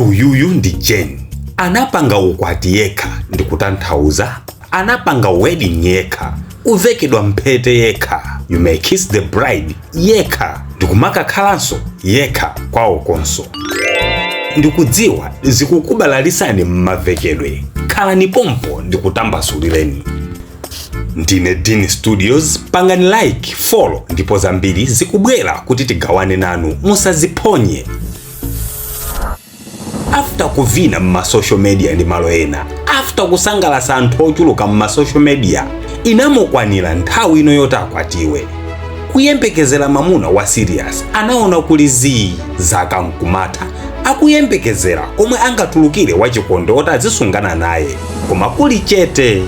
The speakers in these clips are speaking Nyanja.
Uyuyu ndi Jane. Anapanga ukwati yekha ndi kutanthauza anapanga wedding yekha, kuvekedwa mphete yekha, you may kiss the bride yekha, ndikumakakhalanso yekha kwawo konso. Ndikudziwa zikukubalalisani mmavekedwe, khalani pompo ndikutambasulireni. Ndine Dean Studios, pangani like, follow ndipo zambiri zikubwera kuti tigawane nanu, musaziphonye. After kuvina mma social media ndi malo ena, after kusangalasa anthu ochuluka mma social media, inamukwanira nthawi ino yoti akwatiwe. Kuyembekezera mamuna wa serious anaona kuli zii zaka mkumatha, akuyembekezera komwe angatulukire wachikondo oti azisungana naye, koma kuli chete.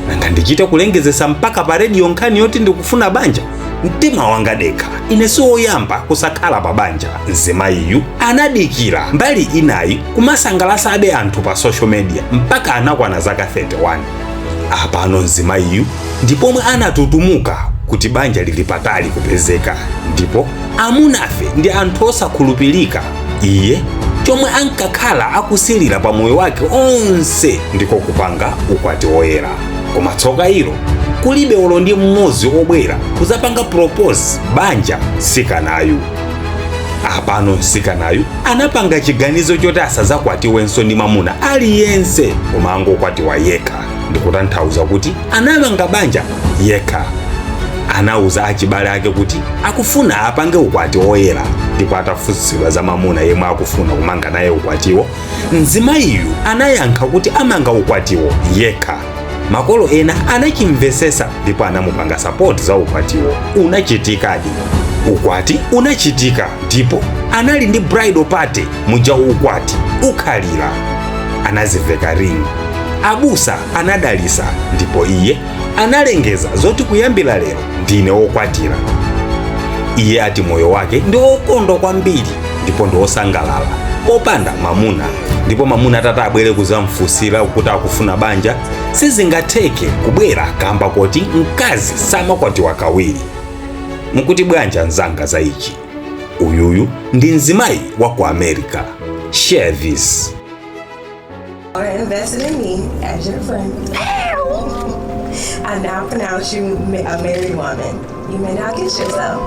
Nanga ndichite kulengezesa mpaka pa radio nkhani yoti ndikufuna banja? Mtima wanga dekha, ine siwoyamba kusakhala pa banja. Mzimayiyu anadikira mbali inayi kumasangalasa abe anthu pa social media mpaka anakwana zaka 31. Apano mzimayiyu ndipomwe anatutumuka kuti banja lili patali kupezeka, ndipo amunafe ndi anthu osakhulupirika. Iye chomwe ankakhala akusilira pa moyo wake onse ndiko kupanga ukwati woyera. Koma tsoka ilo kulibe olo ndi mmodzi obwera kuzapanga propose banja sikanayu. Apano msikanayu anapanga chiganizo choti asazakwatiwenso ndi mamuna aliyense, koma angokwatiwa yekha, ndikutanthauza kuti anamanga banja yekha. Anauza achibale ake kuti akufuna apange ukwati woyera, ndipo atafunsidwa za mamuna yemwe akufuna kumanga naye ukwatiwo, mzimayiyu anayankha kuti amanga ukwatiwo yekha. Makolo ena anachimvesesa ndipo anamupanga support za ukwatiwo. Unachitikadi. Ukwati unachitika ndipo anali ndi bridal party muja ukwati ukhalira. Anaziveka ring. Abusa anadalisa ndipo iye analengeza zoti kuyambira lero ndine wokwatira. Iye ati moyo wake ndi wokondwa kwambiri ndipo ndi wosangalala popanda mamuna, ndipo mamuna tata abwere kuzamfusira kuti akufuna banja sizingatheke kubwera kamba koti mkazi samakwatiwa kawiri. Mukuti bwanja nzanga za ichi. Uyuyu ndi mzimayi wa ku America. Share this. I invested in me as your friend. I now pronounce you a married woman. You may now kiss yourself.